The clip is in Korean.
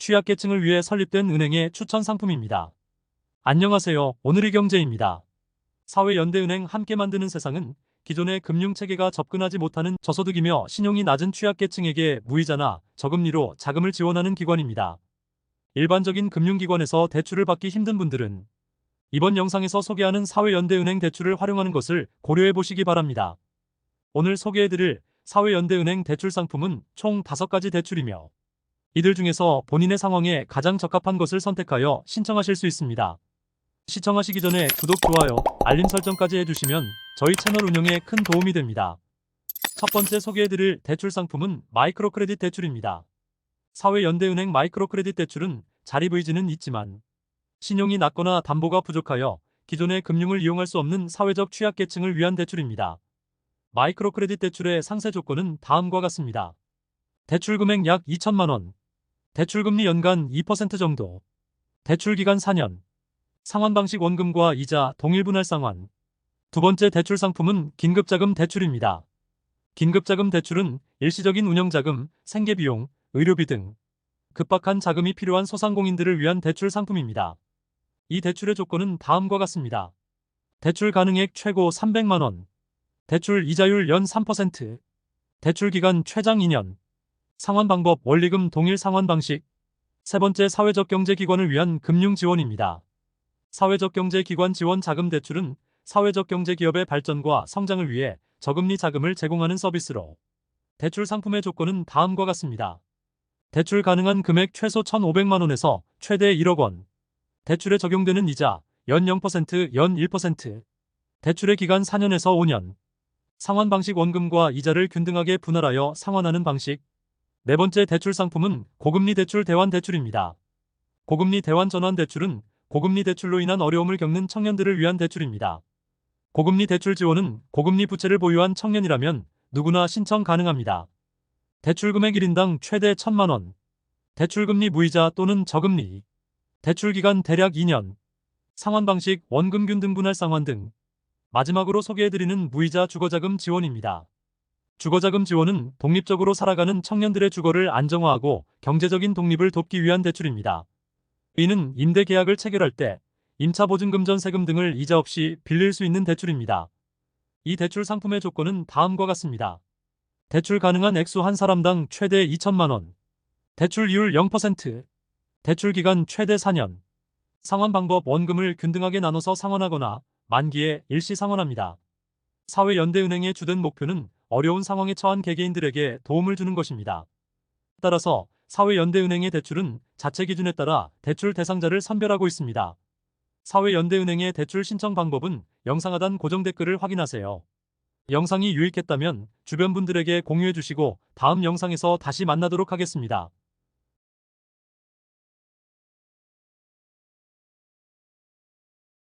취약계층을 위해 설립된 은행의 추천 상품입니다. 안녕하세요. 오늘의 경제입니다. 사회연대은행 함께 만드는 세상은 기존의 금융체계가 접근하지 못하는 저소득이며 신용이 낮은 취약계층에게 무이자나 저금리로 자금을 지원하는 기관입니다. 일반적인 금융기관에서 대출을 받기 힘든 분들은 이번 영상에서 소개하는 사회연대은행 대출을 활용하는 것을 고려해 보시기 바랍니다. 오늘 소개해드릴 사회연대은행 대출 상품은 총 5가지 대출이며 이들 중에서 본인의 상황에 가장 적합한 것을 선택하여 신청하실 수 있습니다. 시청하시기 전에 구독, 좋아요, 알림 설정까지 해주시면 저희 채널 운영에 큰 도움이 됩니다. 첫 번째 소개해드릴 대출 상품은 마이크로크레딧 대출입니다. 사회연대은행 마이크로크레딧 대출은 자립 의지는 있지만 신용이 낮거나 담보가 부족하여 기존의 금융을 이용할 수 없는 사회적 취약계층을 위한 대출입니다. 마이크로크레딧 대출의 상세 조건은 다음과 같습니다. 대출 금액 약 2천만 원, 대출금리 연간 2% 정도, 대출기간 4년, 상환방식 원금과 이자 동일 분할 상환. 두 번째 대출 상품은 긴급자금 대출입니다. 긴급자금 대출은 일시적인 운영자금, 생계비용, 의료비 등 급박한 자금이 필요한 소상공인들을 위한 대출 상품입니다. 이 대출의 조건은 다음과 같습니다. 대출 가능액 최고 300만 원, 대출 이자율 연 3%, 대출 기간 최장 2년, 상환 방법 원리금 동일 상환 방식. 세 번째 사회적 경제기관을 위한 금융 지원입니다. 사회적 경제기관 지원 자금 대출은 사회적 경제기업의 발전과 성장을 위해 저금리 자금을 제공하는 서비스로 대출 상품의 조건은 다음과 같습니다. 대출 가능한 금액 최소 1,500만 원에서 최대 1억 원, 대출에 적용되는 이자 연 0%, 연 1%, 대출의 기간 4년에서 5년, 상환 방식 원금과 이자를 균등하게 분할하여 상환하는 방식. 네 번째 대출 상품은 고금리 대출 대환 대출입니다. 고금리 대환 전환 대출은 고금리 대출로 인한 어려움을 겪는 청년들을 위한 대출입니다. 고금리 대출 지원은 고금리 부채를 보유한 청년이라면 누구나 신청 가능합니다. 대출 금액 1인당 최대 1,000만 원, 대출금리 무이자 또는 저금리, 대출 기간 대략 2년, 상환 방식 원금 균등 분할 상환 등. 마지막으로 소개해드리는 무이자 주거자금 지원입니다. 주거자금 지원은 독립적으로 살아가는 청년들의 주거를 안정화하고 경제적인 독립을 돕기 위한 대출입니다. 이는 임대 계약을 체결할 때 임차보증금 전세금 등을 이자 없이 빌릴 수 있는 대출입니다. 이 대출 상품의 조건은 다음과 같습니다. 대출 가능한 액수 한 사람당 최대 2천만 원, 대출 이율 0%, 대출 기간 최대 4년, 상환 방법 원금을 균등하게 나눠서 상환하거나 만기에 일시 상환합니다. 사회연대은행의 주된 목표는 어려운 상황에 처한 개개인들에게 도움을 주는 것입니다. 따라서 사회연대은행의 대출은 자체 기준에 따라 대출 대상자를 선별하고 있습니다. 사회연대은행의 대출 신청 방법은 영상 하단 고정 댓글을 확인하세요. 영상이 유익했다면 주변 분들에게 공유해 주시고 다음 영상에서 다시 만나도록 하겠습니다.